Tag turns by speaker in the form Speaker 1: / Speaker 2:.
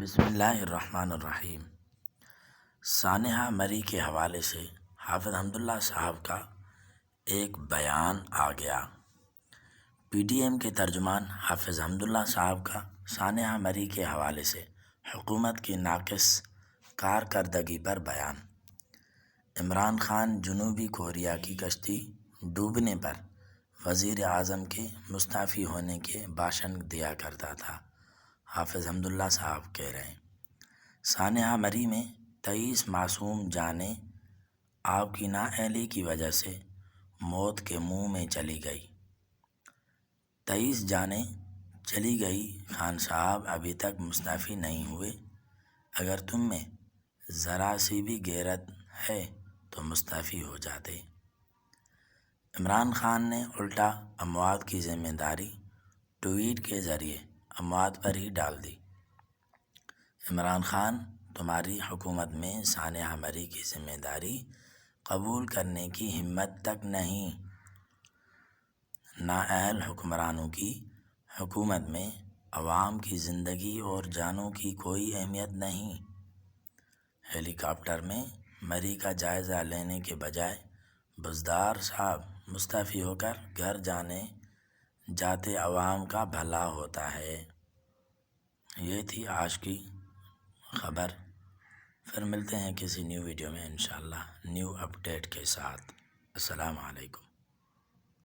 Speaker 1: بسم اللہ الرحمن الرحیم۔ سانحہ مری کے حوالے سے حافظ حمداللہ صاحب کا ایک بیان آ گیا۔ پی ٹی ایم کے ترجمان حافظ حمداللہ صاحب کا سانحہ مری کے حوالے سے حکومت کی ناقص کارکردگی پر بیان۔ عمران خان جنوبی کوریا کی کشتی ڈوبنے پر وزیر اعظم کے مستعفی ہونے کے بھاشن دیا کرتا تھا۔ حافظ حمداللہ صاحب کہہ رہے ہیں، سانحہ مری میں 23 معصوم جانیں آپ کی نااہلی کی وجہ سے موت کے منہ میں چلی گئی۔ 23 جانیں چلی گئی۔ خان صاحب ابھی تک مستعفی نہیں ہوئے۔ اگر تم میں ذرا سی بھی غیرت ہے تو مستعفی ہو جاتے۔ عمران خان نے الٹا اموات کی ذمہ داری ٹویٹ کے ذریعے اموات پر ہی ڈال دی۔ عمران خان، تمہاری حکومت میں سانحہ مری کی ذمہ داری قبول کرنے کی ہمت تک نہیں۔ نااہل حکمرانوں کی حکومت میں عوام کی زندگی اور جانوں کی کوئی اہمیت نہیں۔ ہیلی کاپٹر میں مری کا جائزہ لینے کے بجائے بزدار صاحب مستعفی ہو کر گھر جاتے عوام کا بھلا ہوتا ہے۔ یہ تھی آج کی خبر۔ پھر ملتے ہیں کسی نیو ویڈیو میں انشاءاللہ نیو اپڈیٹ کے ساتھ۔ السلام علیکم۔